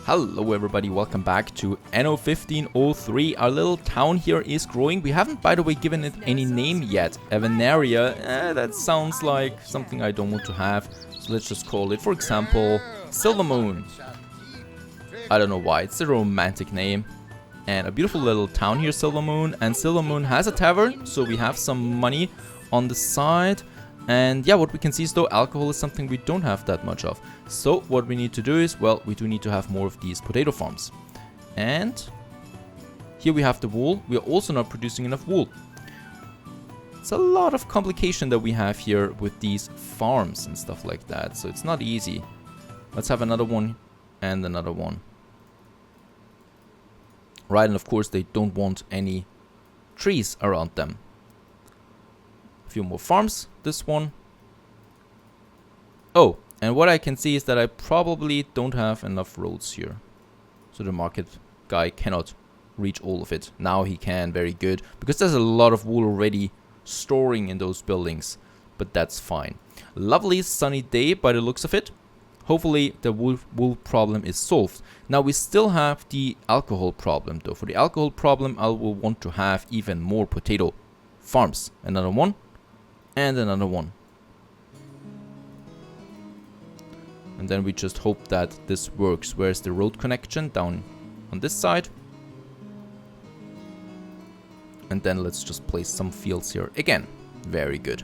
Hello everybody, welcome back to Anno 1503. Our little town here is growing. We haven't, by the way, given it any name yet. Avenaria, that sounds like something I don't want to have. So let's just call it, for example, Silver Moon. I don't know why, it's a romantic name. And a beautiful little town here, Silver Moon. And Silver Moon has a tavern, so we have some money on the side. And yeah, what we can see is though alcohol is something we don't have that much of. So what we need to do is, well, we do need to have more of these potato farms. And here we have the wool. We are also not producing enough wool. It's a lot of complication that we have here with these farms and stuff like that. So it's not easy. Let's have another one and another one. Right, and of course they don't want any trees around them. A few more farms, this one. Oh, and what I can see is that I probably don't have enough roads here. So the market guy cannot reach all of it. Now he can, very good. Because there's a lot of wool already storing in those buildings. But that's fine. Lovely sunny day by the looks of it. Hopefully the wool problem is solved. Now we still have the alcohol problem though. For the alcohol problem I will want to have even more potato farms. Another one. And another one. And then we just hope that this works. Where's the road connection? Down on this side. And then let's just place some fields here again. Very good.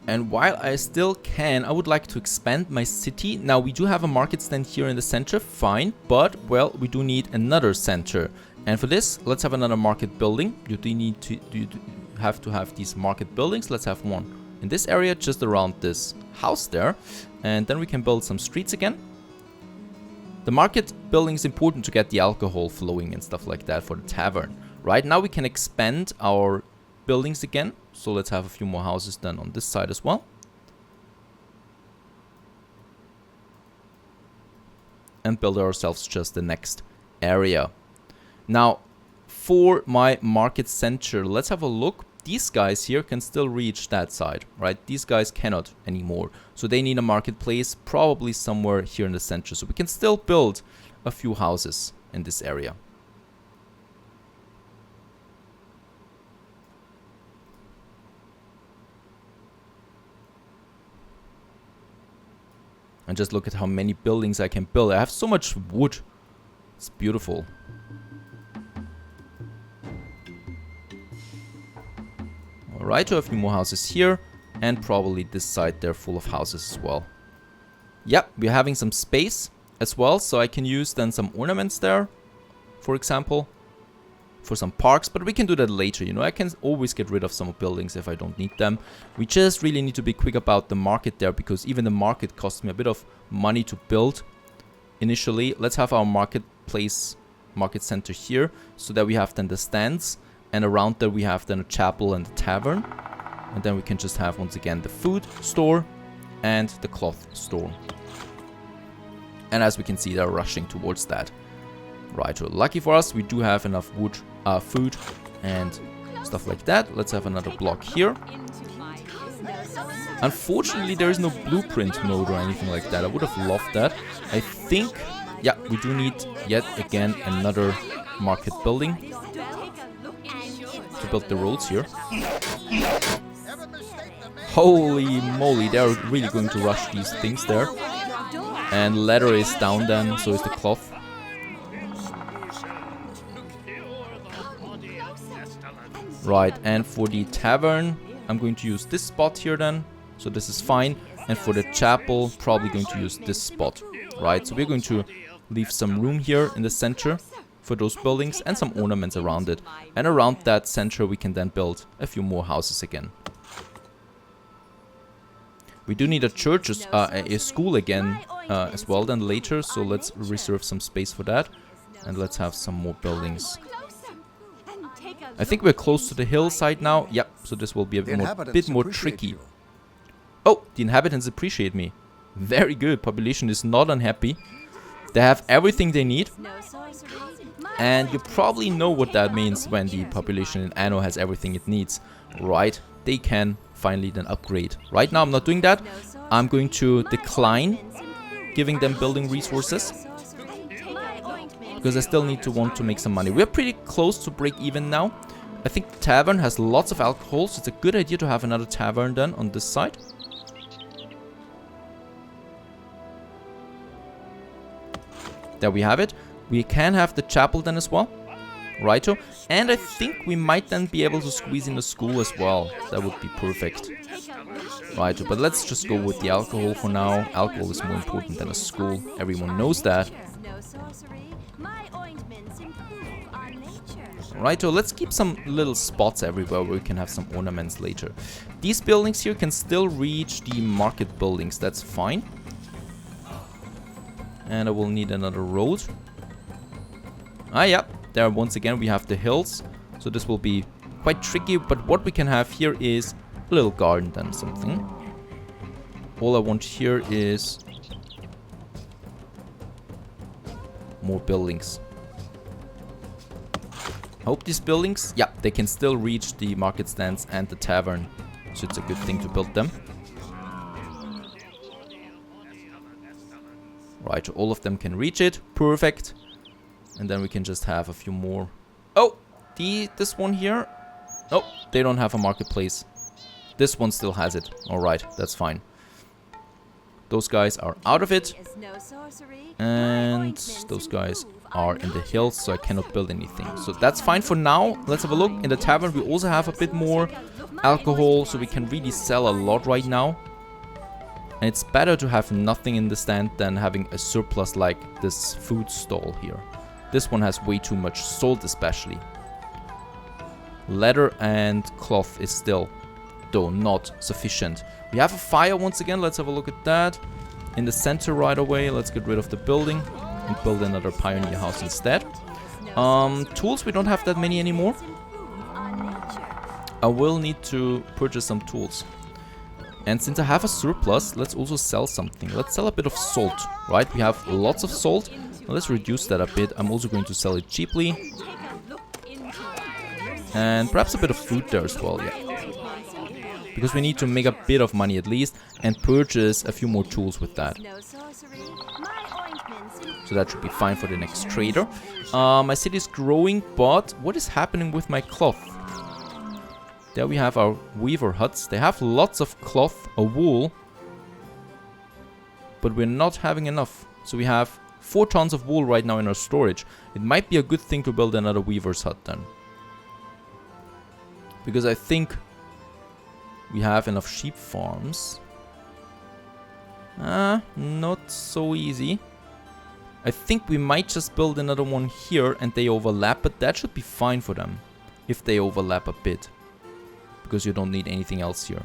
And while I still can, I would like to expand my city. Now we do have a market stand here in the center, fine. But, well, we do need another center. And for this, let's have another market building. You do need to have these market buildings. Let's have one in this area, just around this house there. And then we can build some streets again. The market building is important to get the alcohol flowing and stuff like that for the tavern. Right now we can expand our buildings again. So let's have a few more houses then on this side as well. And build ourselves just the next area. Now, for my market center, let's have a look. These guys here can still reach that side, right? These guys cannot anymore. So they need a marketplace probably somewhere here in the center. So we can still build a few houses in this area. And just look at how many buildings I can build. I have so much wood. It's beautiful. Alright, so a few more houses here. And probably this side there full of houses as well. Yep, we're having some space as well. So I can use then some ornaments there. For example. For some parks. But we can do that later, you know. I can always get rid of some buildings if I don't need them. We just really need to be quick about the market there. Because even the market costs me a bit of money to build initially. Let's have our market center here. So that we have then the stands. And around there we have then a chapel and a tavern. And then we can just have once again the food store and the cloth store. And as we can see, they're rushing towards that. Right, so lucky for us, we do have enough wood, food and stuff like that. Let's have another block here. Unfortunately, there is no blueprint mode or anything like that. I would have loved that. I think, yeah, we do need yet again another market building. To build the roads here. Holy moly, they're really going to rush these things there. And leather is down then, so is the cloth. Right, and for the tavern, I'm going to use this spot here then. So this is fine. And for the chapel, probably going to use this spot. Right, so we're going to leave some room here in the center for those buildings and some ornaments around it. And around that center we can then build a few more houses again. We do need a church, a school again as well then later. So let's reserve some space for that. And let's have some more buildings. I think we're close to the hillside now. Yep, so this will be a bit more tricky. Oh, the inhabitants appreciate me. Very good. Population is not unhappy. They have everything they need. And you probably know what that means when the population in Anno has everything it needs. Right, they can finally then upgrade. Right now I'm not doing that. I'm going to decline giving them building resources. because I still need to want to make some money. We're pretty close to break even now. I think tavern has lots of alcohol, so it's a good idea to have another tavern then on this side. There we have it. We can have the chapel then as well. Righto. And I think we might then be able to squeeze in a school as well. That would be perfect. Righto. But let's just go with the alcohol for now. Alcohol is more important than a school. Everyone knows that. Righto, let's keep some little spots everywhere where we can have some ornaments later. These buildings here can still reach the market buildings, that's fine. And I will need another road. Ah, yeah, there once again we have the hills. So this will be quite tricky, but what we can have here is a little garden then, something. All I want here is more buildings. I hope these buildings, yeah, they can still reach the market stands and the tavern. So it's a good thing to build them. Right, all of them can reach it. Perfect. And then we can just have a few more. Oh, this one here. Oh, they don't have a marketplace. This one still has it. Alright, that's fine. Those guys are out of it. And those guys are in the hills, so I cannot build anything. So that's fine for now. Let's have a look. In the tavern we also have a bit more alcohol, so we can really sell a lot right now. And it's better to have nothing in the stand than having a surplus like this food stall here. This one has way too much salt especially. Leather and cloth is still, though, not sufficient. We have a fire once again. Let's have a look at that. In the center right away, let's get rid of the building and build another pioneer house instead. Tools, we don't have that many anymore. I will need to purchase some tools. And since I have a surplus, let's also sell something. Let's sell a bit of salt, right? We have lots of salt. Now let's reduce that a bit. I'm also going to sell it cheaply. And perhaps a bit of food there as well, yeah. Because we need to make a bit of money at least and purchase a few more tools with that. So that should be fine for the next trader. My city is growing, but what is happening with my cloth? There we have our weaver huts. They have lots of cloth or wool, but we're not having enough. So we have 4 tons of wool right now in our storage. It might be a good thing to build another weaver's hut then. Because I think we have enough sheep farms. Not so easy. I think we might just build another one here and they overlap, but that should be fine for them. If they overlap a bit. Because you don't need anything else here.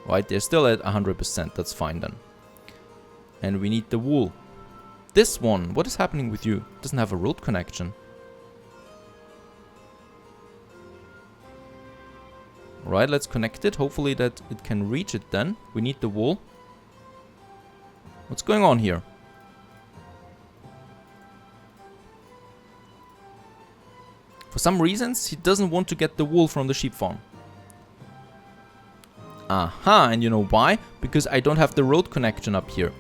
Right, they're still at 100%, that's fine then. And we need the wool. This one, what is happening with you? It doesn't have a road connection. Right, let's connect it. Hopefully that it can reach it then. We need the wool. What's going on here? For some reasons, he doesn't want to get the wool from the sheep farm. Aha, and you know why? Because I don't have the road connection up here.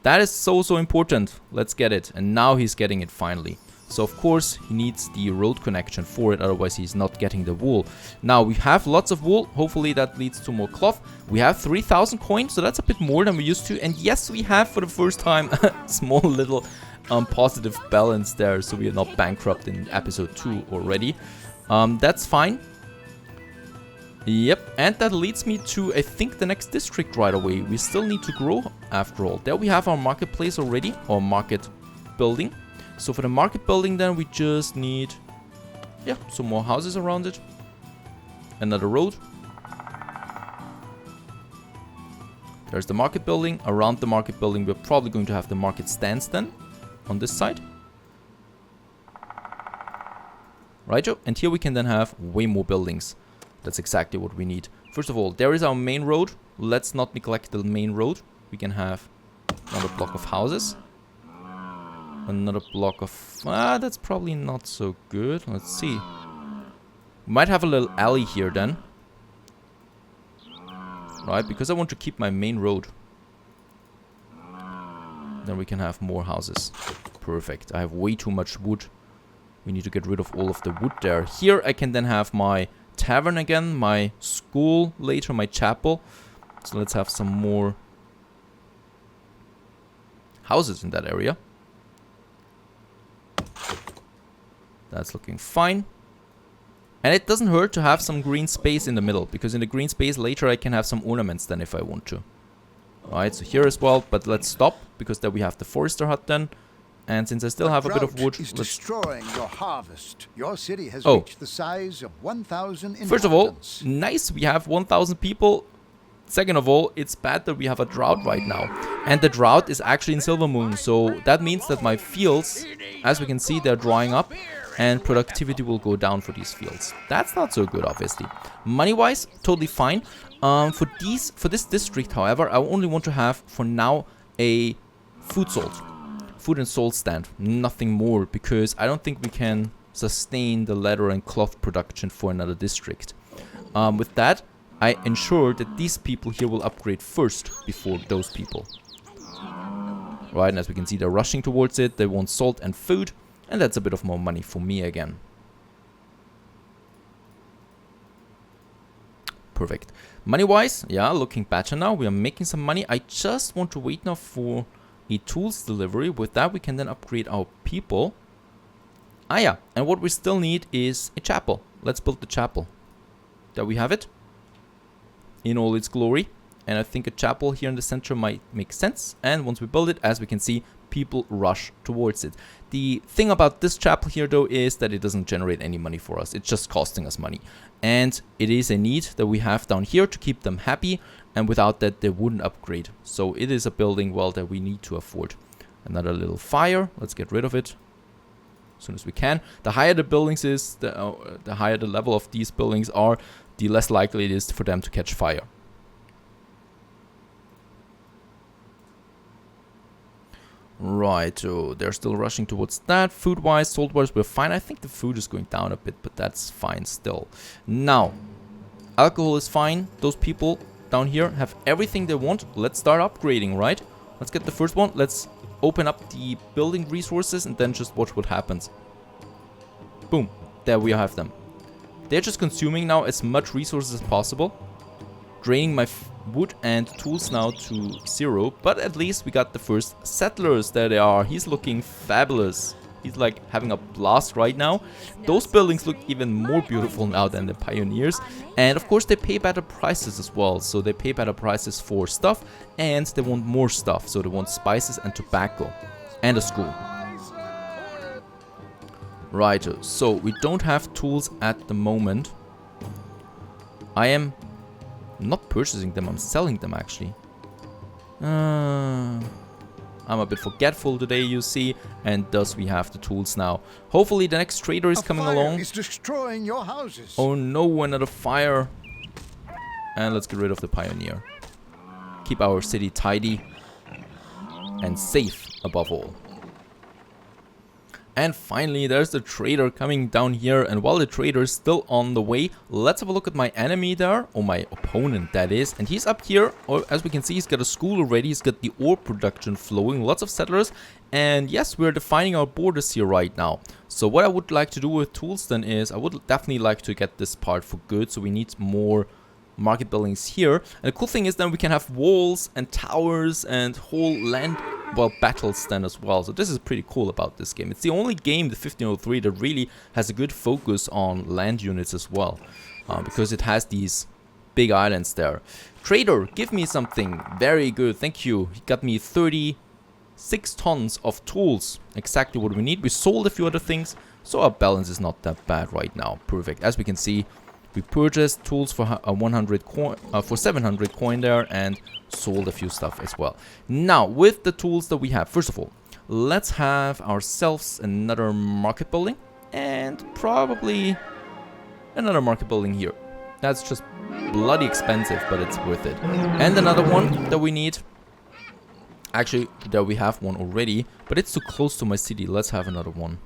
That is so important. Let's get it. And now he's getting it finally. So of course he needs the road connection for it, otherwise he's not getting the wool. Now we have lots of wool, hopefully that leads to more cloth. We have 3,000 coins, so that's a bit more than we used to. And yes, we have for the first time a small little positive balance there, so we are not bankrupt in episode 2 already. That's fine. Yep, and that leads me to, I think, the next district right away. We still need to grow after all. There we have our marketplace already, or market building. So for the market building then we just need, yeah, some more houses around it. Another road. There's the market building. Around the market building we're probably going to have the market stands then, on this side. Righto, and here we can then have way more buildings. That's exactly what we need. First of all, there is our main road. Let's not neglect the main road. We can have another block of houses. Another block of... that's probably not so good. Let's see. We might have a little alley here then. Right, because I want to keep my main road. Then we can have more houses. Perfect. I have way too much wood. We need to get rid of all of the wood there. Here I can then have my tavern again, my school later, my chapel. So let's have some more houses in that area. That's looking fine. And it doesn't hurt to have some green space in the middle, because in the green space later I can have some ornaments then if I want to. Alright, so here as well, but let's stop, because there we have the forester hut then. And since I still have a bit of wood, let's destroying your harvest. Your city has reached the size of 1,000 inhabitants. First of all, nice, we have 1,000 people. Second of all, it's bad that we have a drought right now. And the drought is actually in Silver Moon, so that means that my fields, as we can see, they're drying up. And productivity will go down for these fields. That's not so good, obviously. Money-wise, totally fine. For this district, however, I only want to have, for now, a food and salt stand. Nothing more, because I don't think we can sustain the leather and cloth production for another district. With that, I ensure that these people here will upgrade first before those people. Right, and as we can see, they're rushing towards it. They want salt and food. And that's a bit of more money for me again. Perfect. Money-wise, yeah, looking better now. We are making some money. I just want to wait now for a tools delivery. With that, we can then upgrade our people. Ah, yeah. And what we still need is a chapel. Let's build the chapel. There we have it. In all its glory. And I think a chapel here in the center might make sense. And once we build it, as we can see, people rush towards it. The thing about this chapel here, though, is that it doesn't generate any money for us. It's just costing us money. And it is a need that we have down here to keep them happy. And without that, they wouldn't upgrade. So it is a building, well, that we need to afford. Another little fire. Let's get rid of it as soon as we can. The higher the buildings is, the higher the level of these buildings are, the less likely it is for them to catch fire. Right, so they're still rushing towards that. Food-wise, salt-wise, we're fine. I think the food is going down a bit, but that's fine still. Now, alcohol is fine. Those people down here have everything they want. Let's start upgrading, right? Let's get the first one. Let's open up the building resources and then just watch what happens. Boom. There we have them. They're just consuming now as much resources as possible. Draining my wood and tools now to 0, but at least we got the first settlers. There they are. He's looking fabulous. He's like having a blast right now. Those buildings look even more beautiful now than the pioneers, and of course they pay better prices as well. So they pay better prices for stuff, and they want more stuff, so they want spices and tobacco and a school. Right, so we don't have tools at the moment. I am not purchasing them, I'm selling them actually. I'm a bit forgetful today, you see, and thus we have the tools now. Hopefully the next trader is coming along. Is destroying your houses. Oh no, another fire. And let's get rid of the pioneer. Keep our city tidy and safe above all. And finally, there's the trader coming down here. And while the trader is still on the way, let's have a look at my enemy there. Or my opponent, that is. And he's up here. Or as we can see, he's got a school already. He's got the ore production flowing. Lots of settlers. And yes, we're defining our borders here right now. So what I would like to do with tools then is, I would definitely like to get this part for good. So we need more market buildings here. And the cool thing is then we can have walls and towers and whole land, well, battles then as well. So this is pretty cool about this game. It's the only game, the 1503, that really has a good focus on land units as well. Because it has these big islands there. Trader, give me something. Very good, thank you. He got me 36 tons of tools. Exactly what we need. We sold a few other things, so our balance is not that bad right now. Perfect. As we can see, we purchased tools for 100 coin, for 700 coin there, and sold a few stuff as well. Now, with the tools that we have, first of all, let's have ourselves another market building, and probably another market building here. That's just bloody expensive, but it's worth it. And another one that we need. Actually, there we have one already, but it's too close to my city. Let's have another one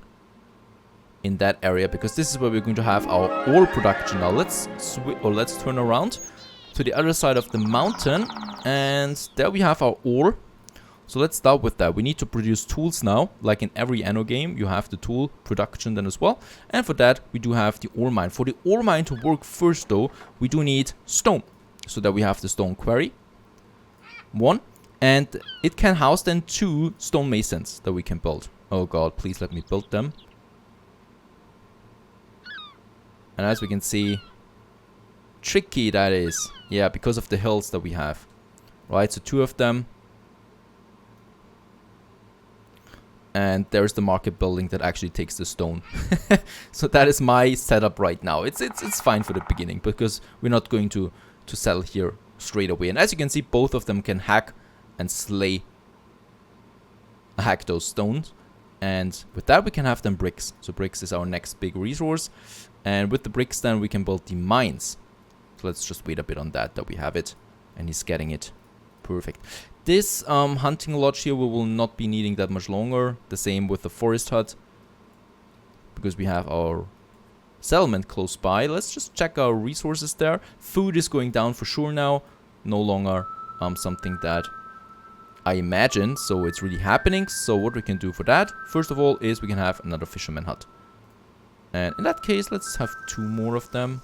in that area, because this is where we're going to have our ore production. Now let's turn around to the other side of the mountain, and there we have our ore. So let's start with that. We need to produce tools now. Like in every Anno game, you have the tool production then as well. And for that, we do have the ore mine. For the ore mine to work first though, we do need stone. So that we have the stone quarry. 1. And it can house then 2 stone masons that we can build. Oh god, please let me build them. And as we can see, tricky that is. Yeah, because of the hills that we have. Right, so 2 of them. And there's the market building that actually takes the stone. So that is my setup right now. It's fine for the beginning because we're not going to settle here straight away. And as you can see, both of them can hack and hack those stones. And with that we can have them bricks. So bricks is our next big resource. And with the bricks then we can build the mines. So let's just wait a bit on that we have it. And he's getting it. Perfect. This hunting lodge here, we will not be needing that much longer. The same with the forest hut. Because we have our settlement close by. Let's just check our resources there. Food is going down for sure now. No longer something that I imagine. So it's really happening. So what we can do for that, first of all, is we can have another fisherman hut. And in that case, let's have 2 more of them.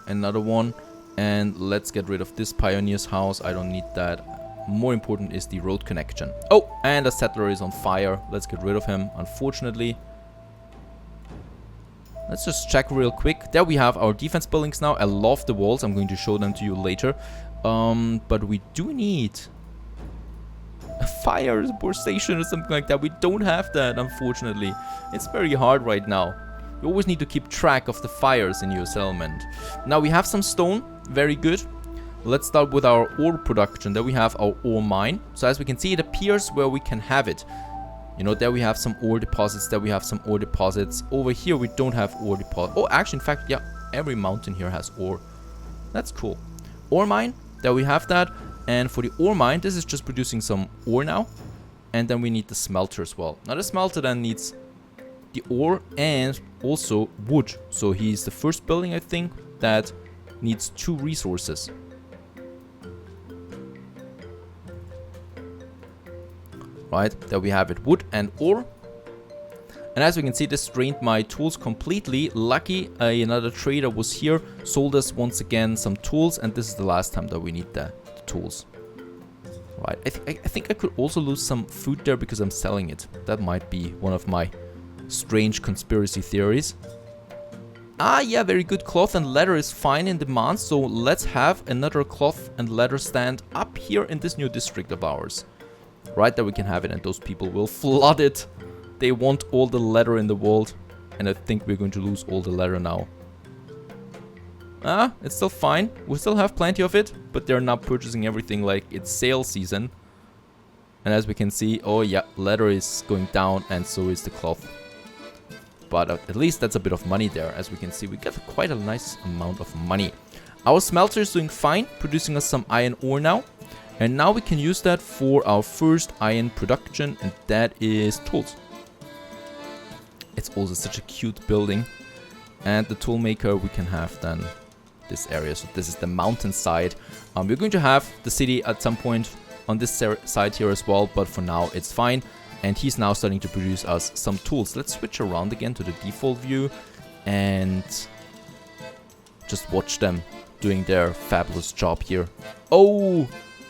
Another one. And let's get rid of this pioneer's house. I don't need that. More important is the road connection. Oh, and a settler is on fire. Let's get rid of him, unfortunately. Let's just check real quick. There we have our defense buildings now. I love the walls. I'm going to show them to you later. But we do need a fire station or something like that. We don't have that, unfortunately. It's very hard right now. You always need to keep track of the fires in your settlement. Now we have some stone. Very good. Let's start with our ore production. There we have our ore mine. So as we can see, it appears where we can have it. You know, there we have some ore deposits. There we have some ore deposits. Over here, we don't have ore deposits. Oh, actually, in fact, yeah, every mountain here has ore. That's cool. Ore mine. There we have that. And for the ore mine, this is just producing some ore now. And then we need the smelter as well. Now the smelter then needs the ore and also wood. So he's the first building, I think, that needs 2 resources. Right, there we have it, wood and ore. And as we can see, this drained my tools completely. Lucky another trader was here, sold us once again some tools, and this is the last time that we need the tools. Right, I think I could also lose some food there because I'm selling it. That might be one of my strange conspiracy theories. Ah, yeah, very good. Cloth and leather is fine in demand, so let's have another cloth and leather stand up here in this new district of ours. Right, there we can have it, and those people will flood it. They want all the leather in the world, and I think we're going to lose all the leather now. Ah, it's still fine. We still have plenty of it, but they're not purchasing everything like it's sale season. And as we can see, oh yeah, leather is going down, and so is the cloth. But at least that's a bit of money there. As we can see, we get quite a nice amount of money. Our smelter is doing fine, producing us some iron ore now. And now we can use that for our first iron production, and that is tools. It's also such a cute building. And the tool maker we can have then this area. So this is the mountainside. We're going to have the city at some point on this side here as well, but for now it's fine. And he's now starting to produce us some tools. Let's switch around again to the default view and just watch them doing their fabulous job here. Oh,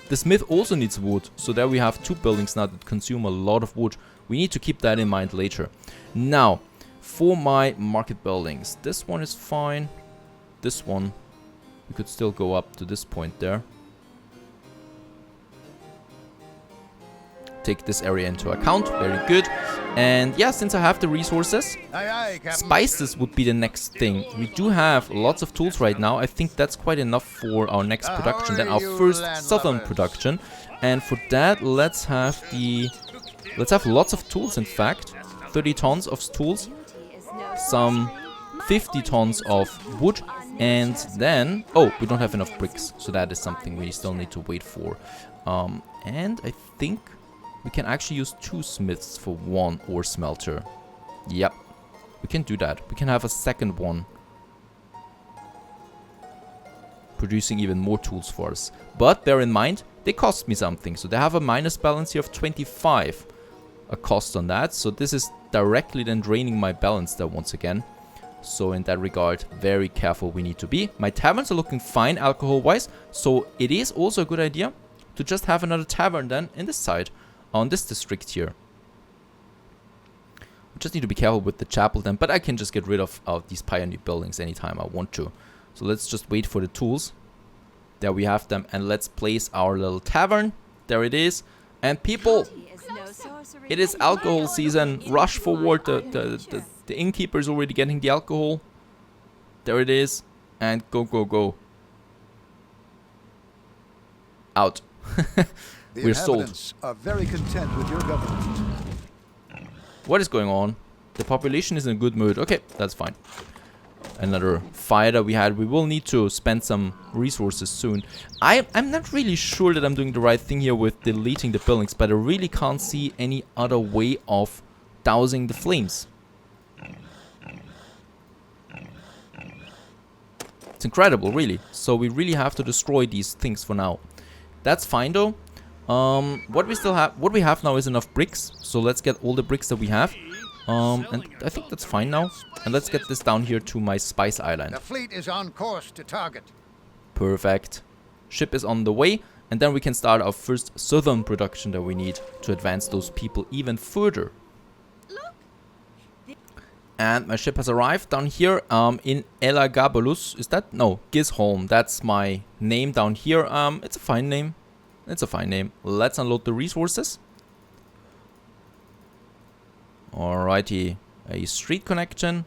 the smith also needs wood. So there we have 2 buildings now that consume a lot of wood. We need to keep that in mind later. Now, for my market buildings, this one is fine. This one, we could still go up to this point there. Take this area into account. Very good. And yeah, since I have the resources, spices would be the next thing. We do have lots of tools right now. I think that's quite enough for our next production, then our first southern production. And for that, let's have lots of tools, in fact. 30 tons of tools, some 50 tons of wood, and then, oh, we don't have enough bricks, so that is something we still need to wait for. And I think we can actually use 2 smiths for 1 ore smelter. Yep, we can do that. We can have a second one, producing even more tools for us. But bear in mind, they cost me something. So they have a minus balance here of 25, a cost on that. So this is directly then draining my balance there once again. So in that regard, very careful we need to be. My taverns are looking fine alcohol-wise. So it is also a good idea to just have another tavern then in this side, on this district here. I just need to be careful with the chapel then. But I can just get rid of these pioneer buildings anytime I want to. So let's just wait for the tools. There we have them. And let's place our little tavern. There it is. And people, it is alcohol season. Rush forward. The innkeeper is already getting the alcohol. There it is. And go, go, go. Out. We're sold. Are very content with your government. What is going on? The population is in a good mood. Okay, that's fine. Another fire that we had. We will need to spend some resources soon. I'm not really sure that I'm doing the right thing here with deleting the buildings, but I really can't see any other way of dousing the flames. It's incredible, really. So we really have to destroy these things for now. That's fine though. What we have now is enough bricks. So let's get all the bricks that we have. And I think that's fine now. And let's get this down here to my spice island. The fleet is on course to target. Perfect. Ship is on the way. And then we can start our first southern production that we need to advance those people even further. And my ship has arrived down here in Elagabalus. Is that? No, Gisholm. That's my name down here. It's a fine name. It's a fine name. Let's unload the resources. Alrighty. A street connection.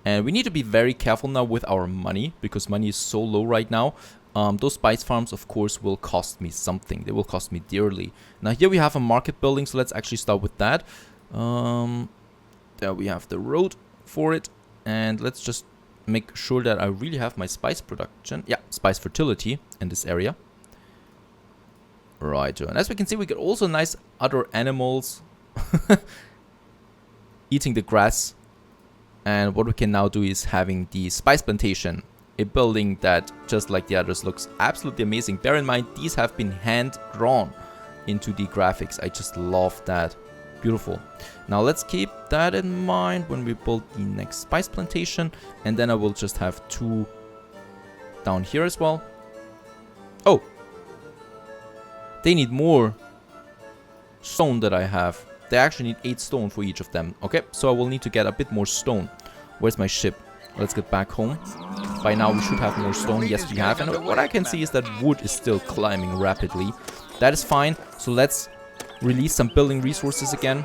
And we need to be very careful now with our money, because money is so low right now. Those spice farms, of course, will cost me something. They will cost me dearly. Now here we have a market building, so let's actually start with that. There we have the road for it. And let's just make sure that I really have my spice production. Yeah, spice fertility in this area. Right, and as we can see, we get also nice other animals eating the grass. And what we can now do is having the spice plantation, a building that, just like the others, looks absolutely amazing. Bear in mind, these have been hand drawn into the graphics. I just love that. Beautiful. Now let's keep that in mind when we build the next spice plantation. And then I will just have 2 down here as well. Oh! They need more stone that I have. They actually need 8 stone for each of them. Okay, so I will need to get a bit more stone. Where's my ship? Let's get back home. By now we should have more stone. Yes, we have. And what I can see is that wood is still climbing rapidly. That is fine. So let's release some building resources again.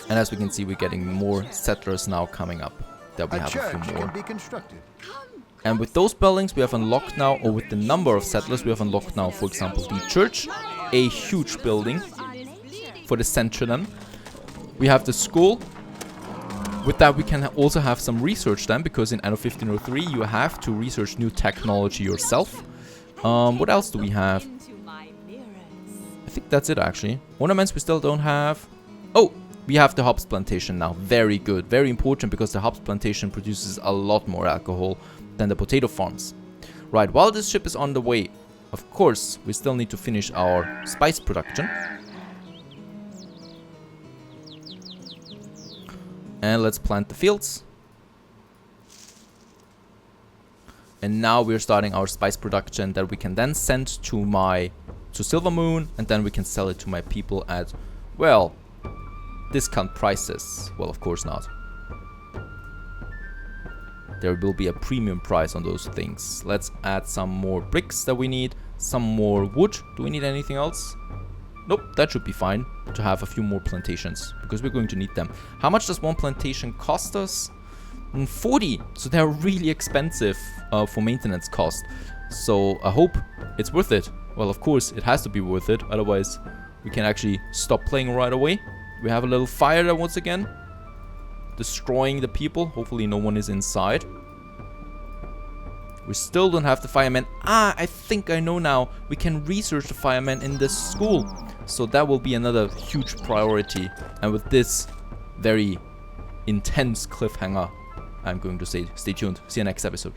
And as we can see, we're getting more settlers now coming up. That we have a few more. And with those buildings we have unlocked now, or with the number of settlers we have unlocked now, for example, the church, a huge building for the center then. We have the school. With that we can also have some research then, because in Anno 1503 you have to research new technology yourself. What else do we have? I think that's it actually. Ornaments we still don't have. Oh! We have the hops plantation now. Very good. Very important, because the hops plantation produces a lot more alcohol than the potato farms. Right, while this ship is on the way, of course, we still need to finish our spice production. And let's plant the fields. And now we're starting our spice production that we can then send to Silver Moon, and then we can sell it to my people at, well, discount prices. Well, of course not. There will be a premium price on those things. Let's add some more bricks that we need. Some more wood. Do we need anything else? Nope, that should be fine to have a few more plantations, because we're going to need them. How much does one plantation cost us? 40. So they're really expensive for maintenance cost. So I hope it's worth it. Well, of course, it has to be worth it. Otherwise, we can actually stop playing right away. We have a little fire there once again, destroying the people. Hopefully no one is inside. We still don't have the firemen. Ah, I think I know now. We can research the firemen in this school. So that will be another huge priority. And with this very intense cliffhanger, I'm going to say stay tuned. See you next episode.